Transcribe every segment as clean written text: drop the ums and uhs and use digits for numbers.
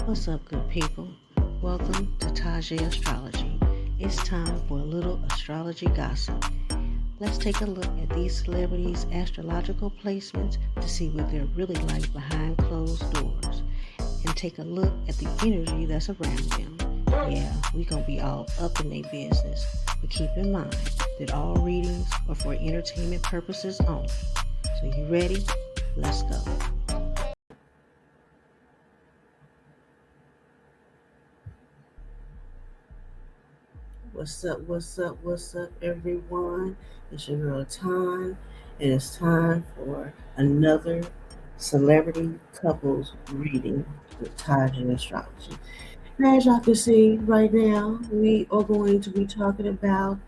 What's up, good people? Welcome to TajeAstrology. It's time for a little astrology gossip. Let's take a look at these celebrities' astrological placements to see what they're really like behind closed doors, and take a look at the energy that's around them. Yeah, we gonna be all up in their business, but keep in mind that all readings are for entertainment purposes only. So you ready? Let's go. What's up, everyone? It's your girl Time, and it's time for another celebrity couples reading with Taje and Astrology. Now, as y'all can see right now, we are going to be talking about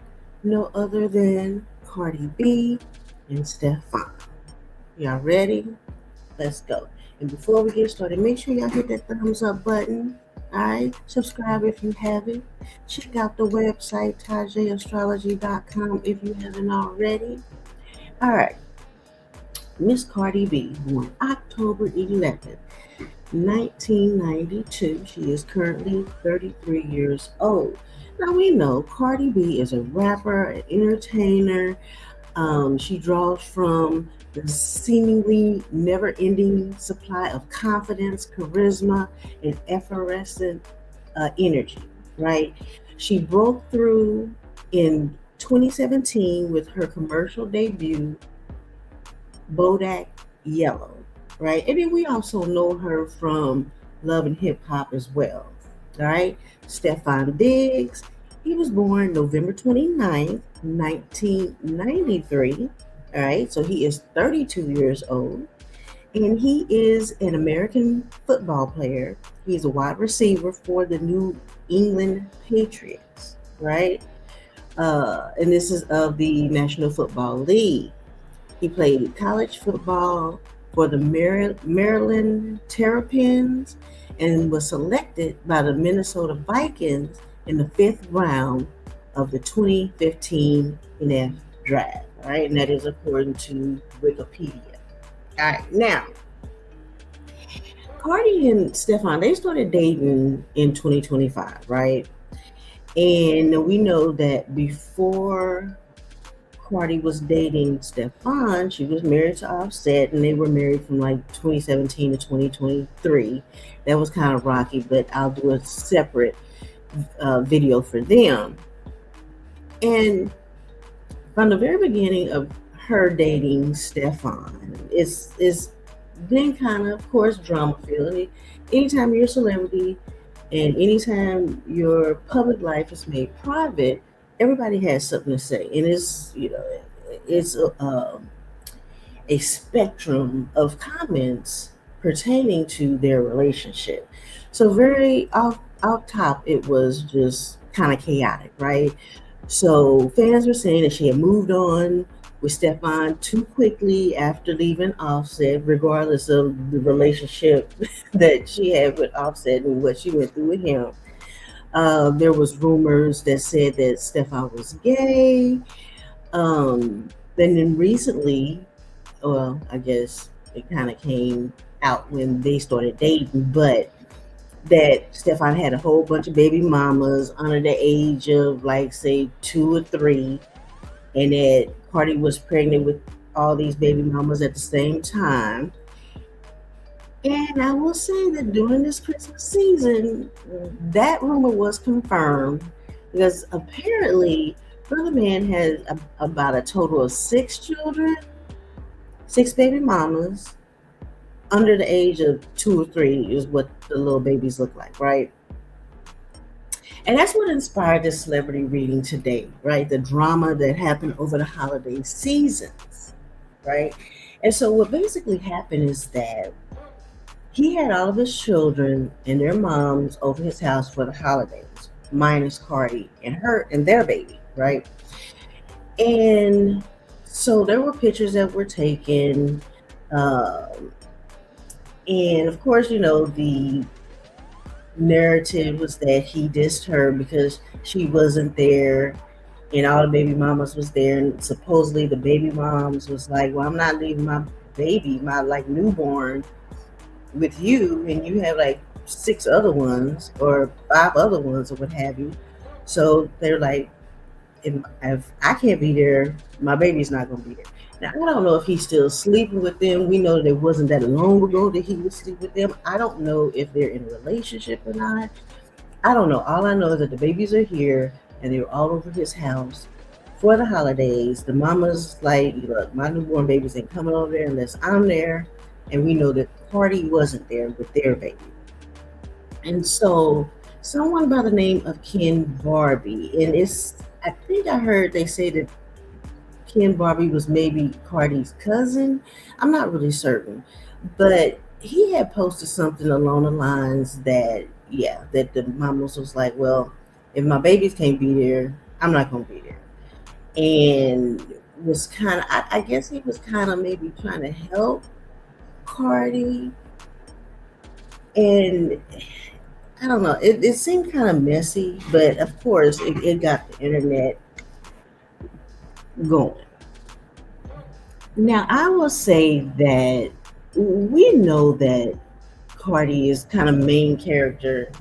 no other than Cardi B and Stefan. Y'all ready? Let's go. And before we get started, make sure y'all hit that thumbs up button. Alright, subscribe if you haven't. Check out the website TajeAstrology.com if you haven't already. Alright, Miss Cardi B, born October 11th, 1992. She is currently 33 years old. Now we know Cardi B is a rapper, an entertainer. She draws from the seemingly never ending supply of confidence, charisma, and effervescent energy, right? She broke through in 2017 with her commercial debut, Bodak Yellow, right? And then we also know her from Love and Hip Hop as well, all right? Stefan Diggs, he was born November 29th, 1993, all right? So he is 32 years old, and he is an American football player. He's a wide receiver for the New England Patriots, right? And this is of the National Football League. He played college football for the Maryland Terrapins and was selected by the Minnesota Vikings in the fifth round of the 2015 NFL draft. All right, and that is according to Wikipedia. All right, now Cardi and Stefan, they started dating in 2025, right? And we know that before Cardi was dating Stefan, she was married to Offset, and they were married from like 2017 to 2023. That was kind of rocky, but I'll do a separate video for them. And from the very beginning of her dating Stefan, it's been kind of course, drama filled. Anytime you're a celebrity and anytime your public life is made private, everybody has something to say, and it's a spectrum of comments pertaining to their relationship. So very off top, it was just kind of chaotic, right? So fans were saying that she had moved on with Stefan too quickly after leaving Offset, regardless of the relationship that she had with Offset and what she went through with him. There was rumors that said that Stefan was gay. And then recently, well, I guess it kind of came out when they started dating, but that Stefan had a whole bunch of baby mamas under the age of like say 2 or 3, and that Cardi was pregnant with all these baby mamas at the same time. And I will say that during this Christmas season, that rumor was confirmed because apparently Brother Man has about a total of 6 children, 6 baby mamas under the age of 2 or 3 is what the little babies look like, right? And that's what inspired this celebrity reading today, right? The drama that happened over the holiday seasons, right? And so what basically happened is that he had all of his children and their moms over his house for the holidays, minus Cardi and her and their baby, right? And so there were pictures that were taken. And of course, the narrative was that he dissed her because she wasn't there and all the baby mamas was there, and supposedly the baby moms was like, well, I'm not leaving my baby, my like newborn with you, and you have like six other ones or five other ones or what have you. So they're like, if I can't be there, my baby's not going to be there. Now, I don't know if he's still sleeping with them. We know that it wasn't that long ago that he would sleep with them. I don't know if they're in a relationship or not. I don't know. All I know is that the babies are here and they're all over his house for the holidays. The mama's like, look, my newborn babies ain't coming over there unless I'm there. And we know that Cardi wasn't there with their baby. And so someone by the name of Ken Barbie, and I think I heard they say that Ken Barbie was maybe Cardi's cousin. I'm not really certain. But he had posted something along the lines that, yeah, that the mamas was like, well, if my babies can't be there, I'm not going to be there. And was kind of, I guess he was kind of maybe trying to help Cardi. And I don't know, it seemed kind of messy, but of course, it got the internet going. Now, I will say that we know that Cardi is kind of main character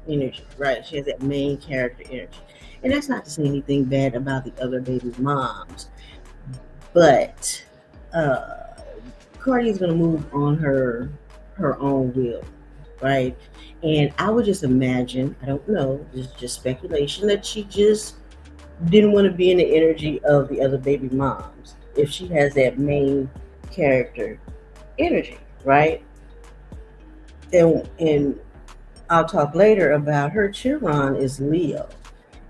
energy, right? She has that main character energy. And that's not to say anything bad about the other baby moms, but uh, Cardi is going to move on her own will, right? And I would just imagine, I don't know, this is just speculation, that she just didn't want to be in the energy of the other baby moms if she has that main character energy, right? And I'll talk later about her Chiron is Leo.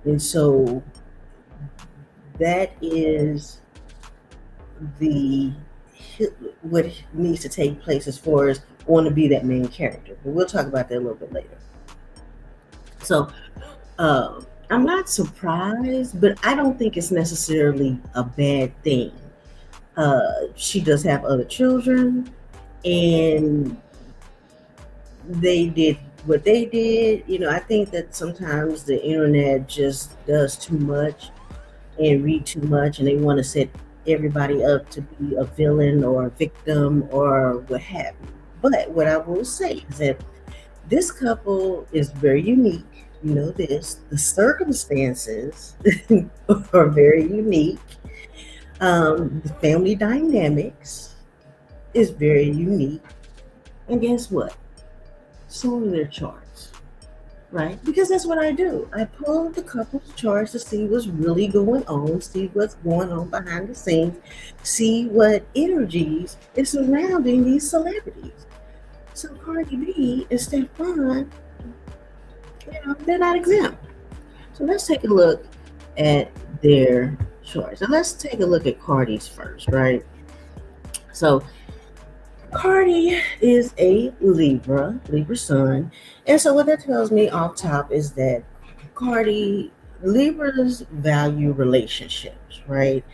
And so that is the what needs to take place as far as want to be that main character. But we'll talk about that a little bit later. So I'm not surprised, but I don't think it's necessarily a bad thing. She does have other children, and they did what they did. I think that sometimes the internet just does too much and read too much, and they want to set everybody up to be a villain or a victim or what have you. But what I will say is that this couple is very unique. You know this. The circumstances are very unique. The family dynamics is very unique. And guess what? So are their charts, right? Because that's what I do. I pull the couple's charts to see what's really going on, see what's going on behind the scenes, see what energies is surrounding these celebrities. So Cardi B and Stefan, they're not exempt. So let's take a look at their charts. And let's take a look at Cardi's first, right? So Cardi is a Libra sun. And so what that tells me off top is that Libras value relationships, right?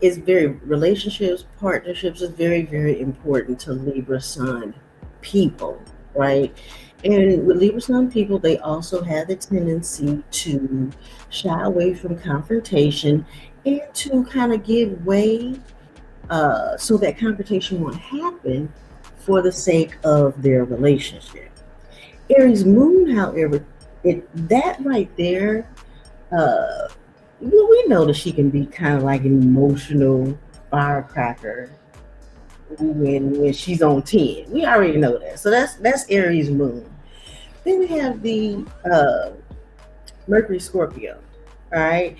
Relationships, partnerships is very, very important to Libra sun people, right? And with Libra sun people, they also have the tendency to shy away from confrontation and to kind of give way so that confrontation won't happen for the sake of their relationship. Aries moon, however, that right there, we know that she can be kind of like an emotional firecracker when she's on 10. We already know that. So that's Aries moon. Then we have the Mercury Scorpio. All right.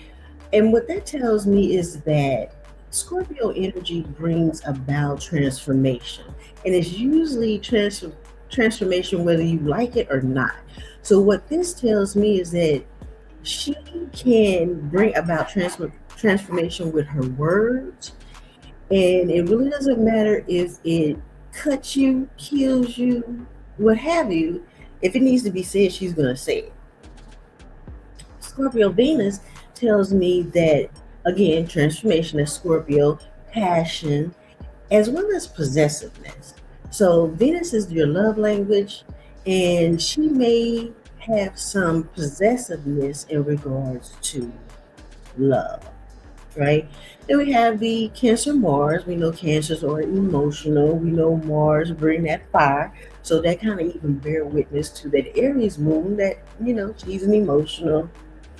And what that tells me is that Scorpio energy brings about transformation. And it's usually transformation whether you like it or not. So what this tells me is that she can bring about transformation with her words. And it really doesn't matter if it cuts you, kills you, what have you. If it needs to be said, she's going to say it. Scorpio Venus tells me that, again, transformation is Scorpio, passion, as well as possessiveness. So Venus is your love language, and she may have some possessiveness in regards to love. right? Then we have the Cancer Mars. We know Cancers are emotional. We know Mars bring that fire. So that kind of even bear witness to that Aries moon that, she's an emotional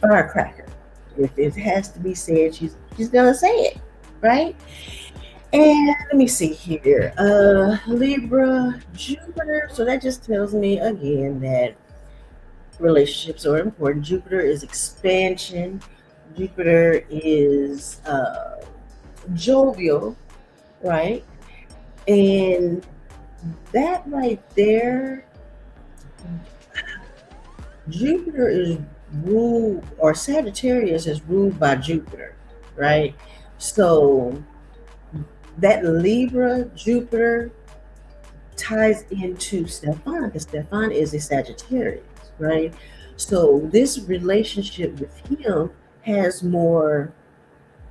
firecracker. If it has to be said, she's gonna say it, right? And let me see here. Libra, Jupiter. So that just tells me again that relationships are important. Jupiter is expansion. Jupiter is jovial, right? And that right there, Jupiter is ruled, or Sagittarius is ruled by Jupiter, right? So that Libra Jupiter ties into Stefan because Stefan is a Sagittarius, right? So this relationship with him has more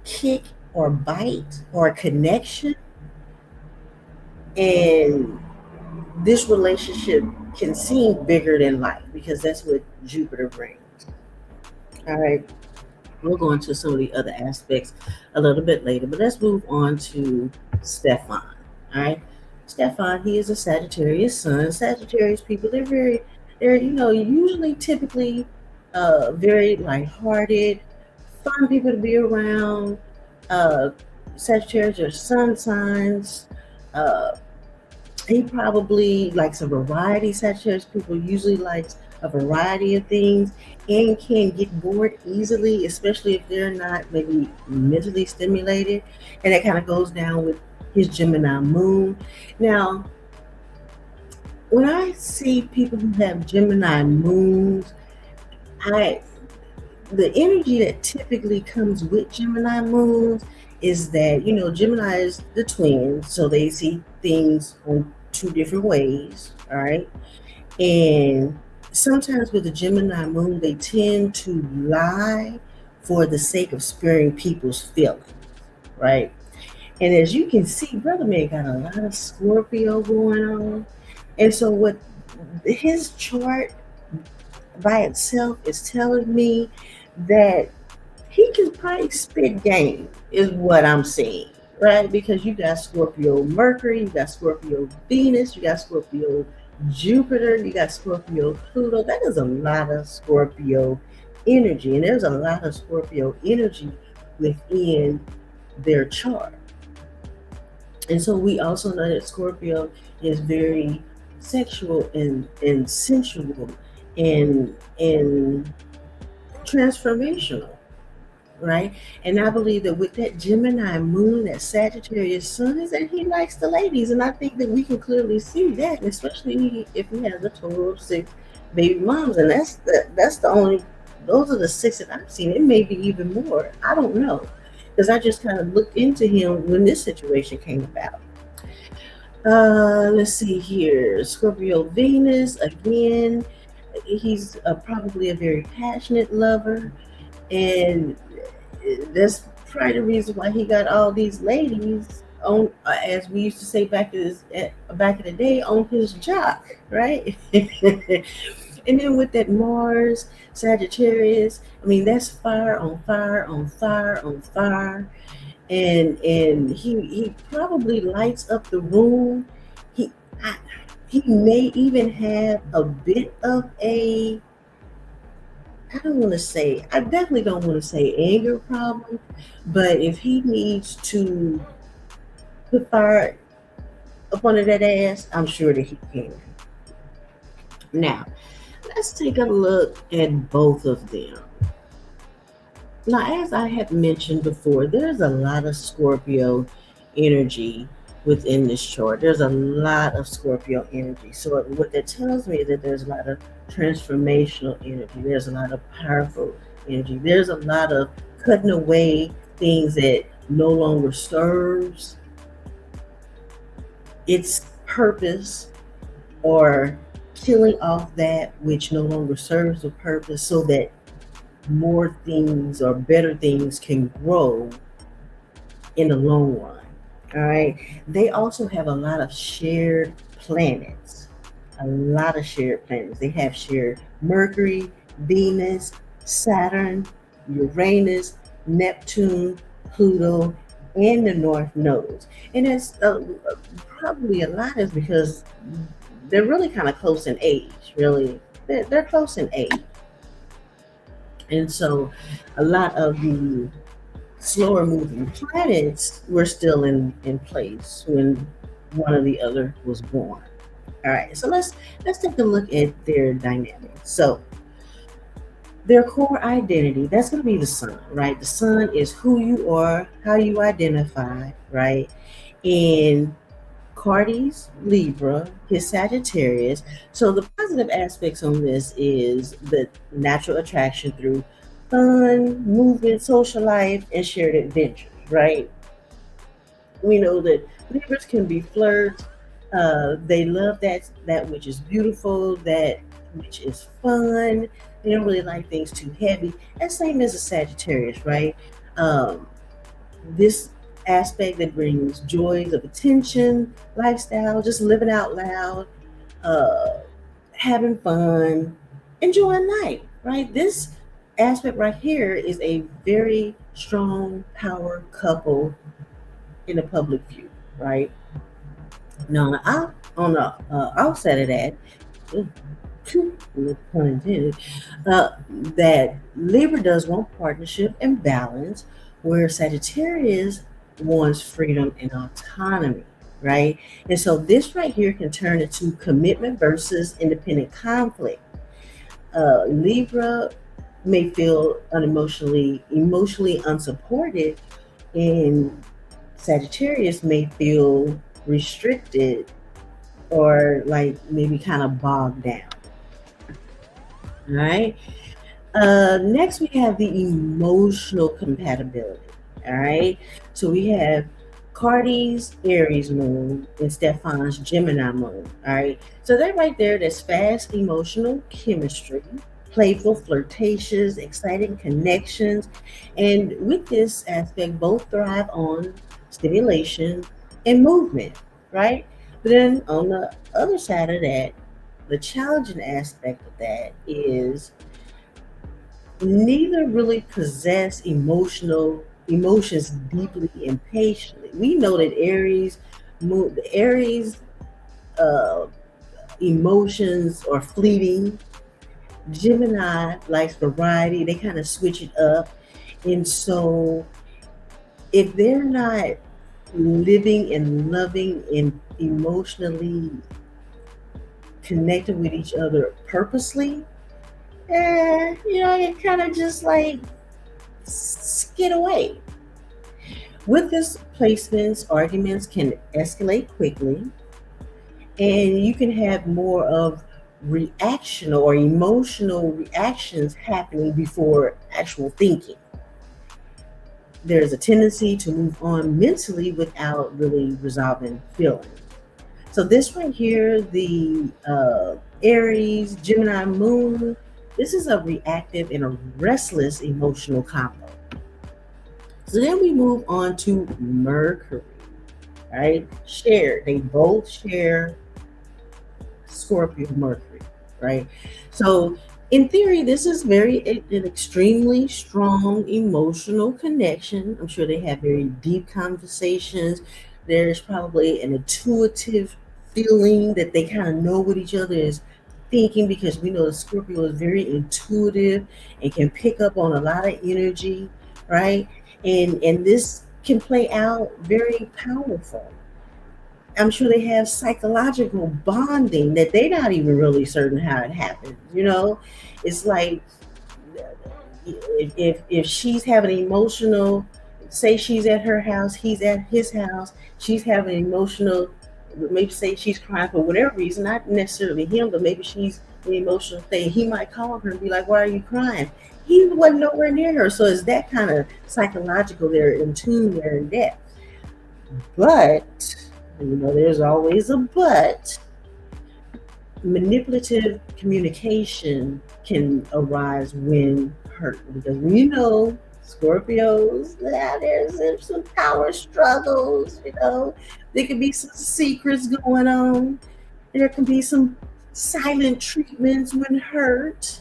kick or bite or connection, and this relationship can seem bigger than life because that's what Jupiter brings. All right, we'll go into some of the other aspects a little bit later, but let's move on to Stefan. All right, Stefan, he is a Sagittarius sun. Sagittarius people, they're usually typically very lighthearted, fun people to be around. Uh, Sagittarius are sun signs. Uh, he probably likes a variety. Sagittarius people usually likes a variety of things and can get bored easily, especially if they're not maybe mentally stimulated. And that kind of goes down with his Gemini moon. Now, when I see people who have Gemini moons, I the energy that typically comes with Gemini moons is that, Gemini is the twins, so they see things on two different ways, all right? And sometimes with the Gemini moon, they tend to lie for the sake of sparing people's feelings, right? And as you can see, Brother Man got a lot of Scorpio going on. And so what his chart by itself is telling me that he can probably spit game, is what I'm seeing, right? Because you got Scorpio Mercury, you got Scorpio Venus, you got Scorpio Jupiter, you got Scorpio Pluto. That is a lot of Scorpio energy, and there's a lot of Scorpio energy within their chart. And so we also know that Scorpio is very sexual and sensual and transformational, right? And I believe that with that Gemini moon, that Sagittarius sun, is that he likes the ladies. And I think that we can clearly see that, especially if he has a total of 6 baby moms. And that's the only, those are the 6 that I've seen. It may be even more. I don't know. Because I just kind of looked into him when this situation came about. Let's see here. Scorpio Venus, again, he's probably a very passionate lover. And that's probably the reason why he got all these ladies on, as we used to say back in the day, on his jock, right? And then with that Mars, Sagittarius, I mean that's fire on fire on fire on fire, and he probably lights up the room. He I, he may even have a bit of a, I definitely don't want to say anger problem, but if he needs to put fire up under that ass, I'm sure that he can. Now, let's take a look at both of them. Now, as I have mentioned before, there's a lot of Scorpio energy within this chart. There's a lot of Scorpio energy. So what that tells me is that there's a lot of transformational energy. There's a lot of powerful energy. There's a lot of cutting away things that no longer serves its purpose, or killing off that which no longer serves a purpose so that more things or better things can grow in the long run. All right. They also have a lot of shared planets. A lot of shared planets. They have shared Mercury, Venus, Saturn, Uranus, Neptune, Pluto, and the North Nodes. And it's probably a lot is because they're really kind of close in age, really. They're close in age. And so a lot of the slower moving planets were still in place when one or the other was born. All right, so let's take a look at their dynamics. So their core identity, that's going to be the sun, right? The sun is who you are, how you identify, right? And Cardi's Libra, his Sagittarius. So the positive aspects on this is the natural attraction through fun, movement, social life, and shared adventures, right? We know that Libras can be flirt. They love that which is beautiful, that which is fun. They don't really like things too heavy. That's same as a Sagittarius, right? Um, this aspect that brings joys of attention, lifestyle, just living out loud, uh, having fun, enjoying life, right? This aspect right here is a very strong power couple in the public view, right? Now, on the outside of that, no pun intended, that Libra does want partnership and balance, where Sagittarius wants freedom and autonomy, right? And so this right here can turn into commitment versus independent conflict. Libra may feel emotionally unsupported, and Sagittarius may feel restricted or like maybe kind of bogged down. All right. Next, we have the emotional compatibility. All right. So we have Cardi's Aries moon and Stefan's Gemini moon. All right. So that right there, that's fast emotional chemistry, playful flirtations, exciting connections. And with this aspect, both thrive on stimulation and movement, right? But then on the other side of that, the challenging aspect of that is neither really possess emotions deeply and patiently. We know that the Aries uh, emotions are fleeting. Gemini likes variety. They kind of switch it up, and so if they're not living and loving and emotionally connected with each other purposely, you kind of just like skid away. With this placements, arguments can escalate quickly, and you can have more of reactional or emotional reactions happening before actual thinking. There's a tendency to move on mentally without really resolving feelings. So this right here, the Aries, Gemini moon, this is a reactive and a restless emotional combo. So then we move on to Mercury, right? They both share Scorpio Mercury, right? So in theory, this is an extremely strong emotional connection. I'm sure they have very deep conversations. There's probably an intuitive feeling that they kind of know what each other is thinking, because we know the Scorpio is very intuitive and can pick up on a lot of energy, right? And this can play out very powerful. I'm sure they have psychological bonding that they're not even really certain how it happens. It's like if she's having emotional, say she's at her house, he's at his house, she's having emotional, maybe say she's crying for whatever reason, not necessarily him, but maybe she's an emotional thing. He might call her and be like, "Why are you crying?" He wasn't nowhere near her, so it's that kind of psychological. They're in tune, they're in depth. But there's always a but. Manipulative communication can arise when hurt, because we know Scorpios, there's some power struggles. There can be some secrets going on. There can be some silent treatments when hurt.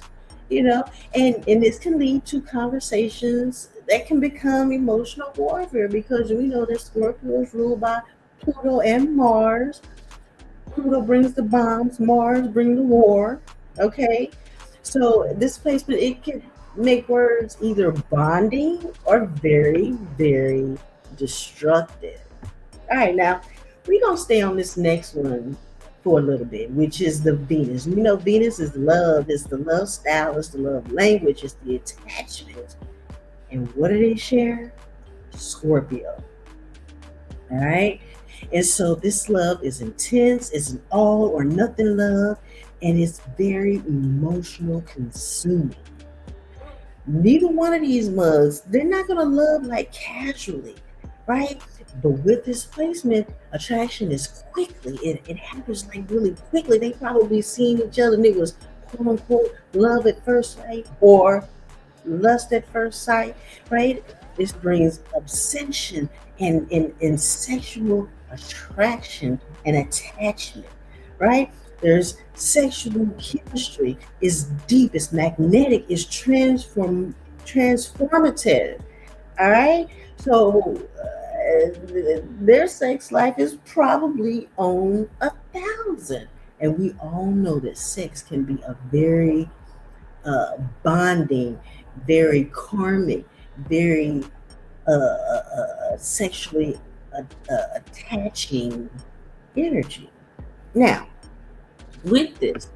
And this can lead to conversations that can become emotional warfare because we know that Scorpio is ruled by Pluto and Mars. Pluto brings the bombs, Mars brings the war. Okay, so this placement it can make words either bonding or very, very destructive. All right, now we're gonna stay on this next one for a little bit, which is the Venus. We know Venus is love, it's the love style, it's the love language, it's the attachment. And what do they share? Scorpio. All right. And so this love is intense, it's an all or nothing love, and it's very emotional consuming. Neither one of these mugs, they're not going to love like casually, right? But with this placement, attraction is quickly. It happens like really quickly. They probably seen each other and it was quote unquote love at first sight or lust at first sight, right? This brings obsession and sexual attraction and attachment, right? There's sexual chemistry is deep, it's magnetic, it's transformative. All right, so their sex life is probably on 1,000, and we all know that sex can be a very bonding, very karmic, very sexually attaching energy. Now, with this,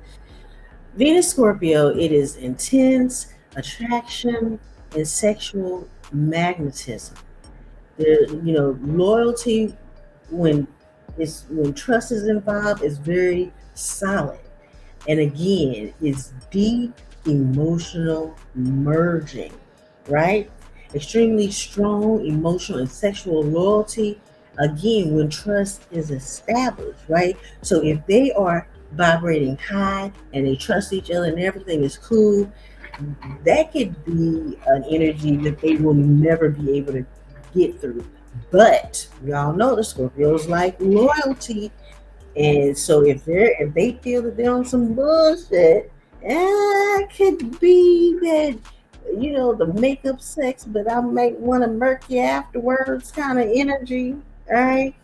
Venus Scorpio, it is intense attraction and sexual magnetism. Loyalty when trust is involved is very solid. And again, it's deep emotional merging, right? Extremely strong emotional and sexual loyalty. Again, when trust is established, right? So if they are vibrating high and they trust each other and everything is cool, that could be an energy that they will never be able to get through. But y'all know the Scorpios like loyalty, and so if they feel that they're on some bullshit, it could be that the makeup sex, but I might want to murk you afterwards kind of energy, all right?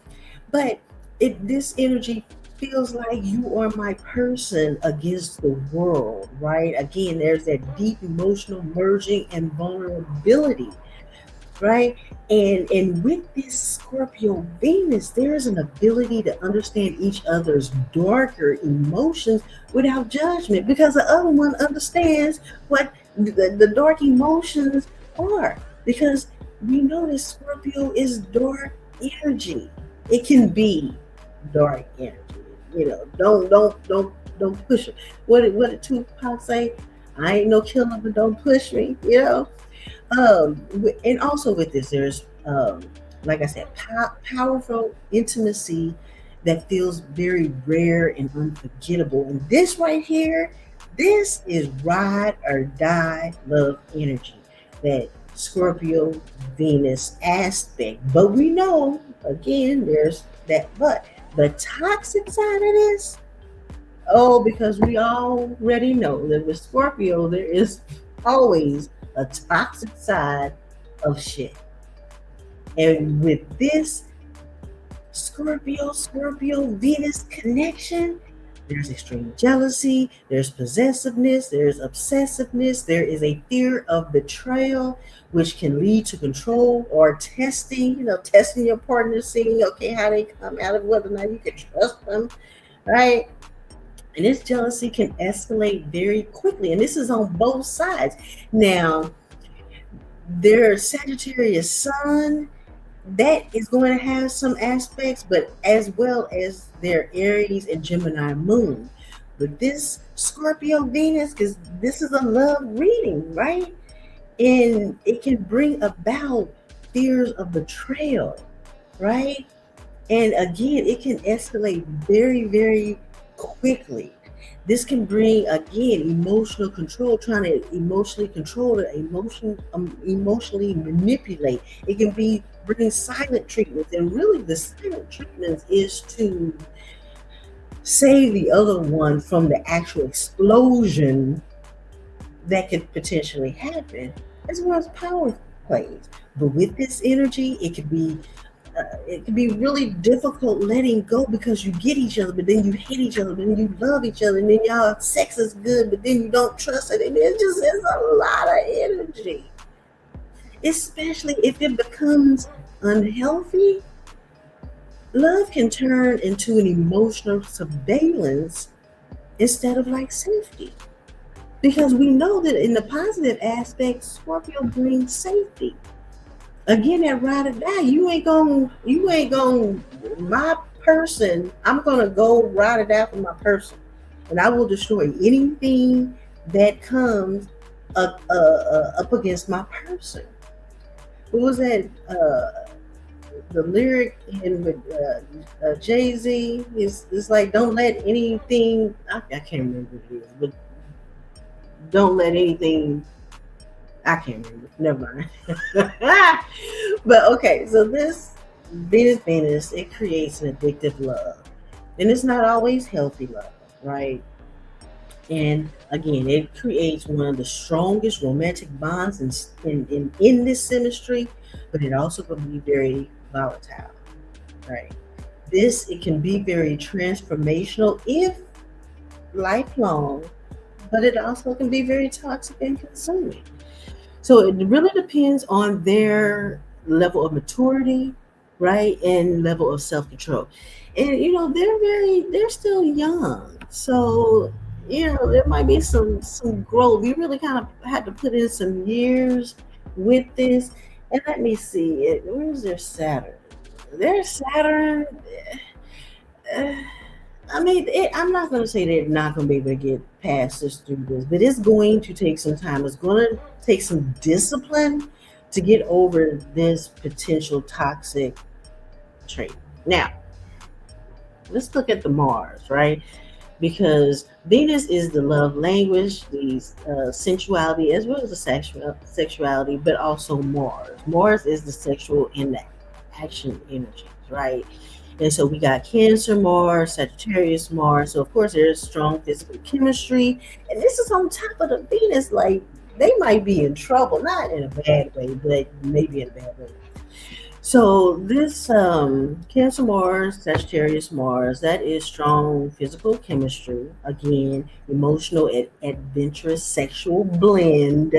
But this energy feels like you are my person against the world, right? Again, there's that deep emotional merging and vulnerability, right? And with this Scorpio Venus, there is an ability to understand each other's darker emotions without judgment because the other one understands what the dark emotions are. Because we know that Scorpio is dark energy. It can be dark energy. Don't push it. What did Tupac say? I ain't no killer, but don't push me. And also with this, there's like I said, powerful intimacy that feels very rare and unforgettable. And this right here, this is ride or die love energy, that Scorpio Venus aspect. But we know again, there's that but. The toxic side of this, because we already know that with Scorpio, there is always a toxic side of shit. And with this Scorpio Venus connection, there's extreme jealousy, there's possessiveness, there's obsessiveness, there is a fear of betrayal, which can lead to control or testing, testing your partner, seeing, okay, how they come out of whether or not you can trust them, right? And this jealousy can escalate very quickly. And this is on both sides. Now, their Sagittarius sun, that is going to have some aspects, but as well as their Aries and Gemini moon. But this Scorpio Venus, because this is a love reading, right? And it can bring about fears of betrayal, right? And again, it can escalate very, very quickly. This can bring, again, emotional control, trying to emotionally control the emotionally manipulate. It can be bringing silent treatments. And really the silent treatments is to save the other one from the actual explosion that could potentially happen, as well as plays. But with this energy, it can be really difficult letting go because you get each other, but then you hate each other, but then you love each other, and then y'all sex is good, but then you don't trust it, and it just is a lot of energy. Especially if it becomes unhealthy, love can turn into an emotional surveillance instead of like safety. Because we know that in the positive aspect, Scorpio brings safety. Again, that ride or die. You ain't gonna my person, I'm gonna go ride or die for my person. And I will destroy anything that comes up against my person. What was that? The lyric in with Jay-Z is like, don't let anything, I can't remember what it is, but don't let anything, I can't remember. Never mind. But okay, so this Venus, it creates an addictive love. And it's not always healthy love, right? And again, it creates one of the strongest romantic bonds in this synastry, but it also can be very volatile, right? This, it can be very transformational if lifelong, but it also can be very toxic and consuming. So it really depends on their level of maturity, right, and level of self control. And they're still young, so there might be some growth. You really kind of have to put in some years with this. And let me see it. Where's their Saturn? Their Saturn. uh, I mean, I'm not going to say they're not going to be able to get past this through this, but it's going to take some time. It's going to take some discipline to get over this potential toxic trait. Now, let's look at the Mars, right? Because Venus is the love language, the sensuality, as well as the sexuality, but also Mars. Mars is the sexual and the action energies, right? And so we got Cancer Mars, Sagittarius Mars. So of course there's strong physical chemistry. And this is on top of the Venus. Like, they might be in trouble, not in a bad way, but maybe in a bad way. So this Cancer Mars, Sagittarius Mars, that is strong physical chemistry. Again, emotional and adventurous sexual blend.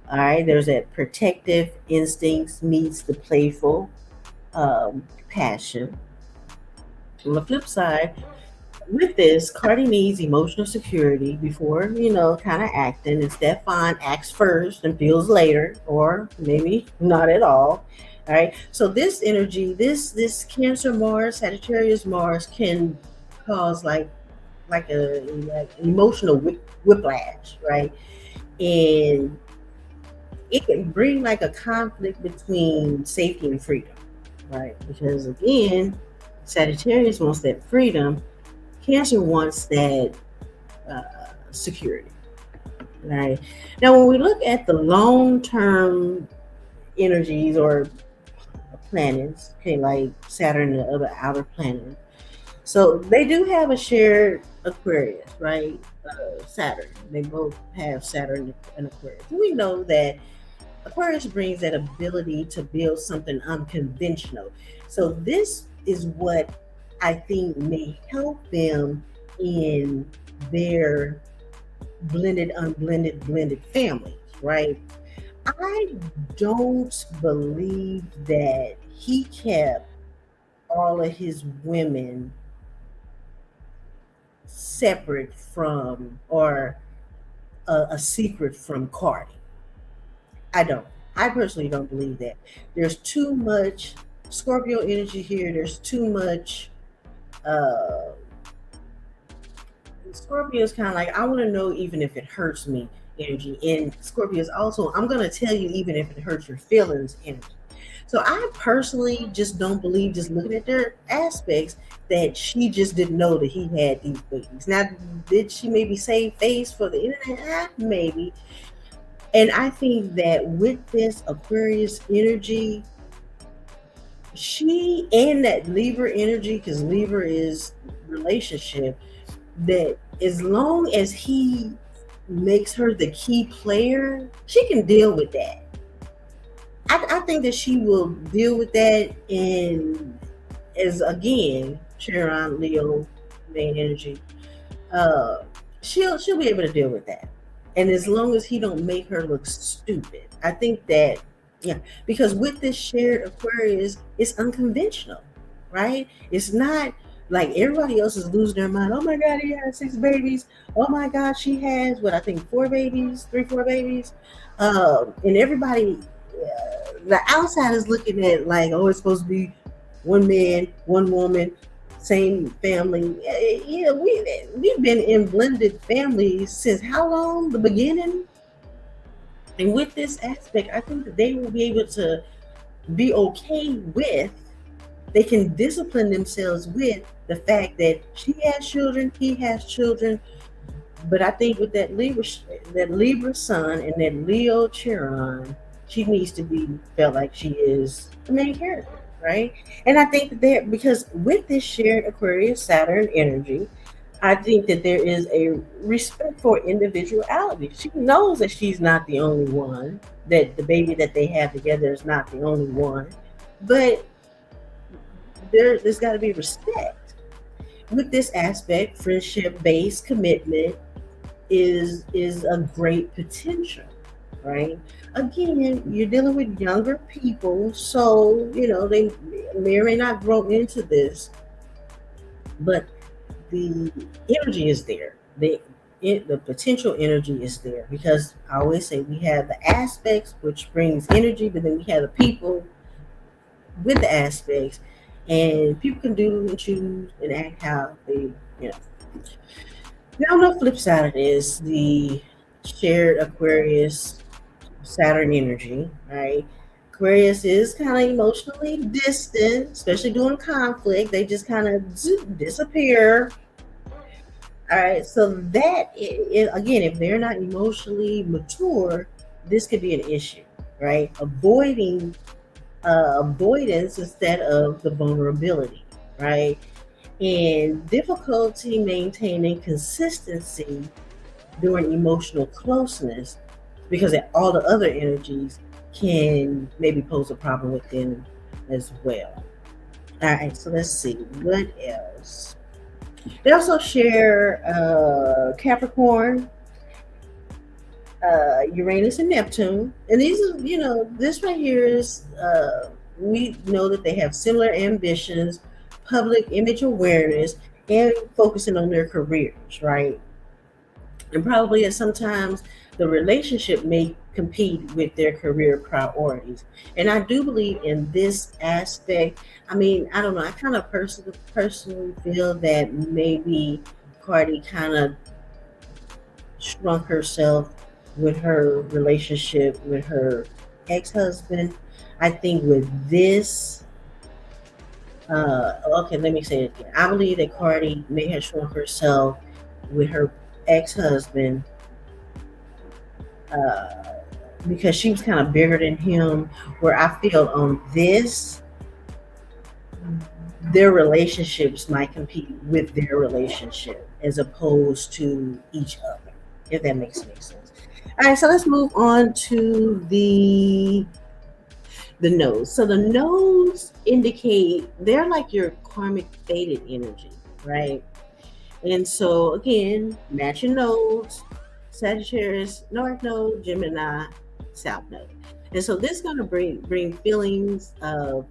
All right, there's that protective instincts meets the playful passion. On the flip side, with this, Cardi needs emotional security before, kind of acting. And Stefan acts first and feels later, or maybe not at all. All right. So this energy, this Cancer Mars, Sagittarius Mars can cause like emotional whiplash, right? And it can bring like a conflict between safety and freedom, right? Because again, Sagittarius wants that freedom. Cancer wants that security, right? Now, when we look at the long-term energies or planets, okay, like Saturn and the other outer planets, so they do have a shared Aquarius, right? Saturn. They both have Saturn and Aquarius. We know that Aquarius brings that ability to build something unconventional. So this is what I think may help them in their blended families, right? I don't believe that he kept all of his women separate from, or a secret from Cardi. I don't. I personally don't believe that. There's too much Scorpio energy here. There's too much. Uh, Scorpio is kind of like, I want to know even if it hurts me energy. And Scorpio is also, I'm going to tell you even if it hurts your feelings energy. So I personally just don't believe, just looking at their aspects, that she just didn't know that he had these babies. Now, did she maybe save face for the internet? Maybe. And I think that with this Aquarius energy, she and that Libra energy, because Libra is relationship, that as long as he makes her the key player, she can deal with that. I think that she will deal with that, and as again, Chiron, Leo, main energy, uh, she'll be able to deal with that. And as long as he don't make her look stupid, I think that, yeah, because with this shared Aquarius, it's unconventional, right? It's not like everybody else is losing their mind. Oh my God, he has 6 babies. Oh my God, she has what I think 4 babies, 3, 4 babies, and everybody, the outside is looking at like, oh, it's supposed to be one man, one woman, same family. Yeah, we've been in blended families since how long? The beginning. And with this aspect, I think that they will be able to be okay with. They can discipline themselves with the fact that she has children, he has children. But I think with that Libra sun and that Leo Chiron, she needs to be felt like she is the main character, right? And I think that there, because with this shared Aquarius Saturn energy, I think that there is a respect for individuality. She knows that she's not the only one, that the baby that they have together is not the only one, but there's got to be respect. With this aspect, friendship based commitment is a great potential, right? Again, you're dealing with younger people, so they may or may not grow into this, but the energy is there. The potential energy is there, because I always say we have the aspects which brings energy, but then we have the people with the aspects, and people can do and choose and act how they you know now, on the flip side of this, the shared Aquarius Saturn energy, right? Aquarius is kind of emotionally distant, especially during conflict. They just kind of disappear. All right, so again, if they're not emotionally mature, this could be an issue, right? Avoidance instead of the vulnerability, right? And difficulty maintaining consistency during emotional closeness, because all the other energies can maybe pose a problem within as well. All right, so let's see what else. They also share Capricorn, Uranus, and Neptune, and these are this right here is we know that they have similar ambitions, public image awareness, and focusing on their careers, right? And probably at sometimes the relationship may compete with their career priorities. And I do believe in this aspect. I mean, I don't know. I kind of personally feel that maybe Cardi kind of shrunk herself with her relationship with her ex-husband. I think with this, okay, let me say it again. I believe that Cardi may have shrunk herself with her ex-husband, uh, because she was kind of bigger than him. Where I feel on this, their relationships might compete with their relationship as opposed to each other, if that makes any sense. All right, so let's move on to the nodes. So the nodes indicate they're like your karmic fated energy, right? And so again, matching nodes, Sagittarius, North Node, Gemini, South Node. And so this is going to bring feelings of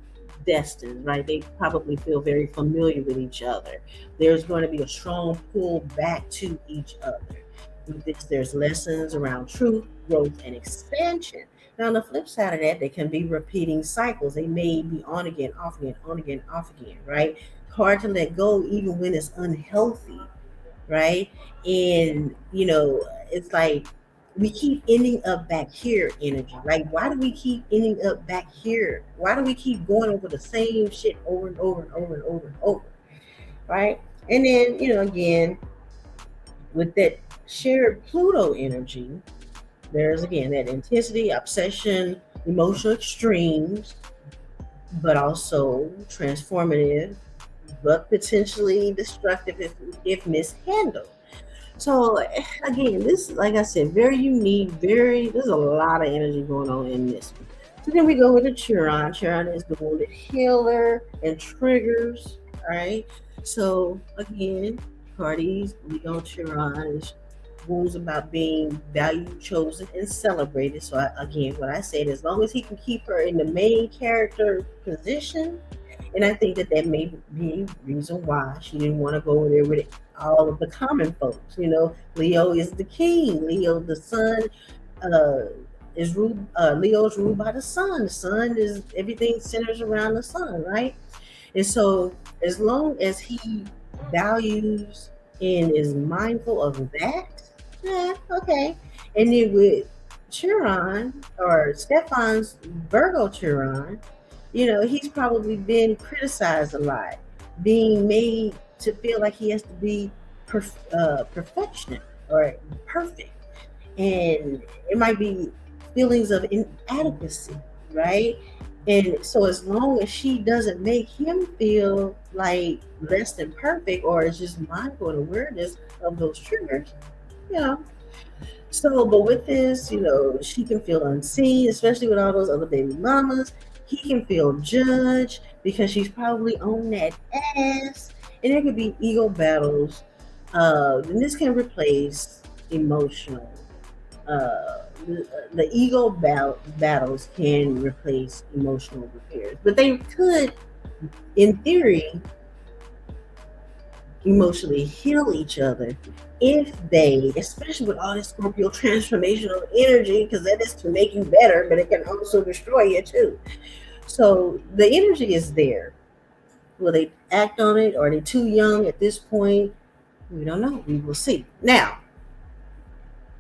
destiny, right? They probably feel very familiar with each other. There's going to be a strong pull back to each other. With this, there's lessons around truth, growth, and expansion. Now, on the flip side of that, they can be repeating cycles. They may be on again, off again, on again, off again, right? Hard to let go even when it's unhealthy, right? And it's like we keep ending up back here energy. Like, why do we keep ending up back here? Why do we keep going over the same shit over and over and over and over and over, right? And then, again, with that shared Pluto energy, there's again that intensity, obsession, emotional extremes, but also transformative, but potentially destructive if mishandled. So again, this, like I said, very unique. There's a lot of energy going on in this. So then we go with the Chiron. Chiron is the wounded healer and triggers, right? So again, Cardi's Leo Chiron is rules about being valued, chosen, and celebrated. So again, what I said, as long as he can keep her in the main character position, and I think that that may be a reason why she didn't want to go over there with all of the common folks. Leo is the king. Leo, the sun, uh, is ruled. Leo's ruled by the sun. The sun is everything centers around the sun, right? And so, as long as he values and is mindful of that, yeah, okay. And then with Chiron or Stefan's Virgo Chiron, he's probably been criticized a lot, being made to feel like he has to be perfection or perfect. And it might be feelings of inadequacy, right? And so, as long as she doesn't make him feel like less than perfect or is just mindful and awareness of those triggers, you know, but with this, she can feel unseen, especially with all those other baby mamas. He can feel judged because she's probably on that ass. And there could be ego battles. And this can replace emotional. The ego battles can replace emotional repairs. But they could, in theory, emotionally heal each other if they, especially with all this Scorpio transformational energy, because that is to make you better, but it can also destroy you too. So the energy is there. Will they act on it? Or are they too young at this point? We don't know. We will see. Now,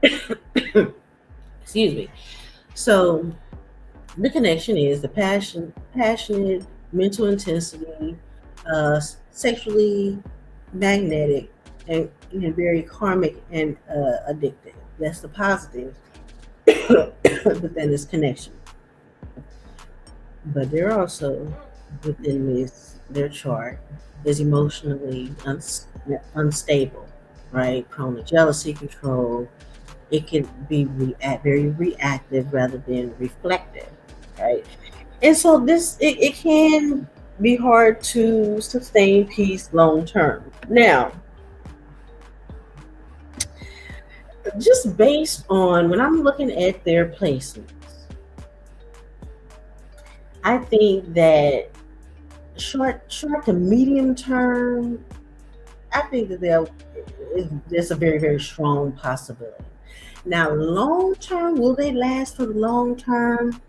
excuse me. So the connection is the passionate, mental intensity, sexually magnetic, and very karmic and addictive. That's the positive. But then this connection. But they're also within their chart is emotionally unstable, right? Prone to jealousy, control. It can be very reactive rather than reflective, right? And so it can be hard to sustain peace long term. Now, just based on when I'm looking at their placements, I think that short to medium term, I think that there's a very, very strong possibility. Now, long term, will they last for the long term?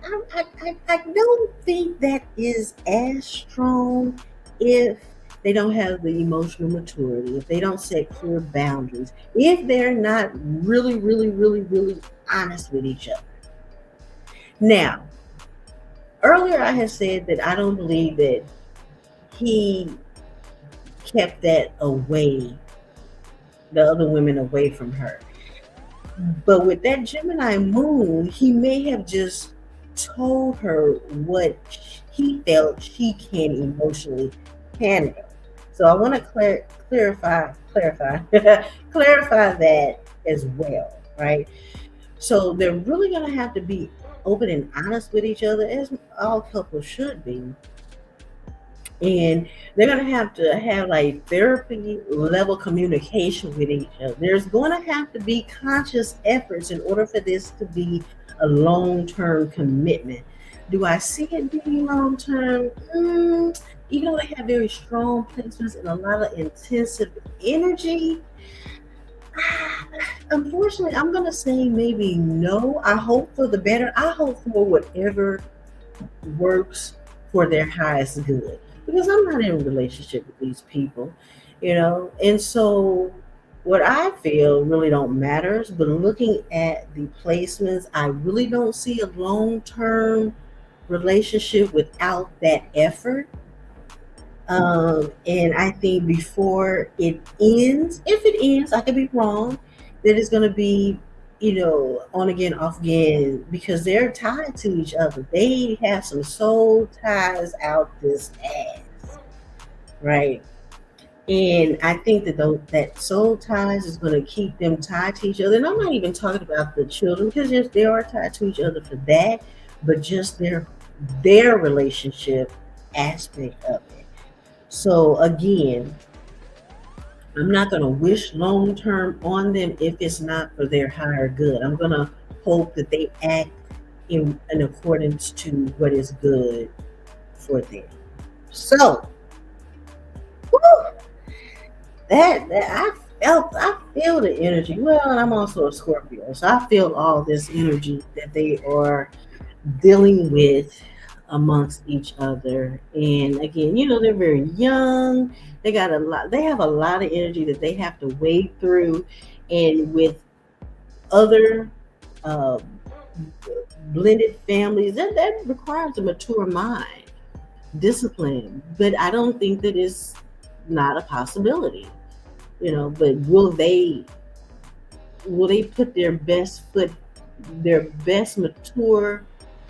I don't think that is as strong if they don't have the emotional maturity, if they don't set clear boundaries, if they're not really, really, really, really honest with each other. Now, earlier I had said that I don't believe that he kept that away, the other women away from her. But with that Gemini moon, he may have just told her what he felt she can emotionally handle. So I want to clarify clarify that as well, right? So they're really going to have to be open and honest with each other, as all couples should be. And they're going to have like therapy level communication with each other. There's going to have to be conscious efforts in order for this to be a long-term commitment. Do I see it being long-term? Even though they have very strong placements and a lot of intensive energy, unfortunately, I'm going to say maybe no. I hope for the better. I hope for whatever works for their highest good. Because I'm not in a relationship with these people, and so what I feel really don't matters. But looking at the placements, I really don't see a long-term relationship without that effort. And I think before it ends, if it ends, I could be wrong, that it's going to be, on again, off again, because they're tied to each other. They have some soul ties out this ass, right? And I think that that soul ties is going to keep them tied to each other. And I'm not even talking about the children because yes, they are tied to each other for that, but just their relationship aspect of it. So again, I'm not going to wish long term on them if it's not for their higher good. I'm going to hope that they act in accordance to what is good for them. So, woo, that I feel the energy. Well, and I'm also a Scorpio, so I feel all this energy that they are dealing with amongst each other. And again, they're very young. They have a lot of energy that they have to wade through, and with other uh, blended families, that requires a mature mind, discipline. But I don't think that it's not a possibility. But will they put their best mature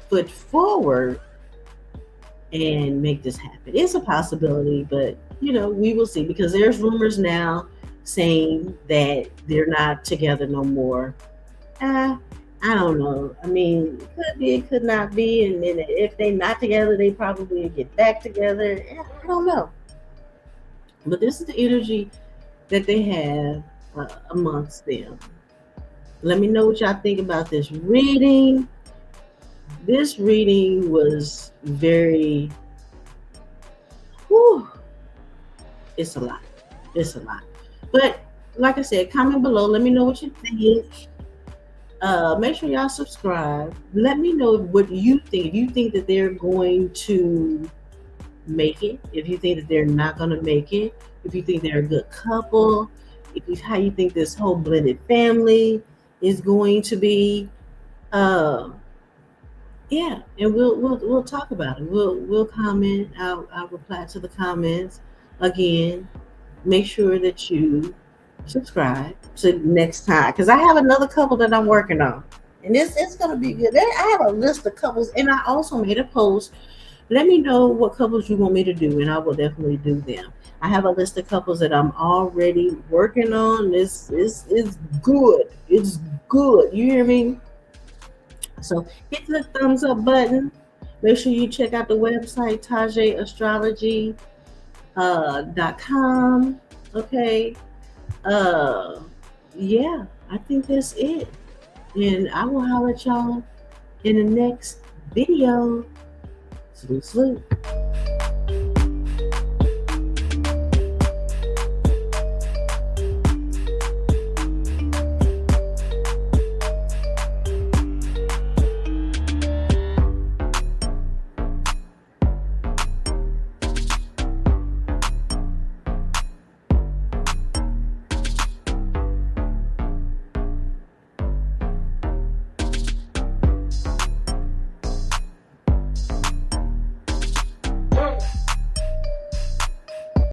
foot forward and make this happen? It's a possibility, but we will see, because there's rumors now saying that they're not together no more. I don't know. I mean, it could be, it could not be, and then if they're not together, they probably get back together. I don't know. But this is the energy that they have amongst them. Let me know what y'all think about this reading. This reading was very, whew, it's a lot. It's a lot. But like I said, comment below. Let me know what you think. Make sure y'all subscribe. Let me know what you think. If you think that they're going to make it, if you think that they're not going to make it, if you think they're a good couple, how you think this whole blended family is going to be. Yeah, and we'll talk about it. We'll comment. I'll reply to the comments. Again, make sure that you subscribe to next time, because I have another couple that I'm working on, and it's gonna be good. I have a list of couples, and I also made a post. Let me know what couples you want me to do, and I will definitely do them. I have a list of couples that I'm already working on. This is good. It's good. You hear me? So hit the thumbs up button. Make sure you check out the website, TajeAstrology .com. Okay. Uh, yeah, I think that's it. And I will holler at y'all in the next video. Salute, salute.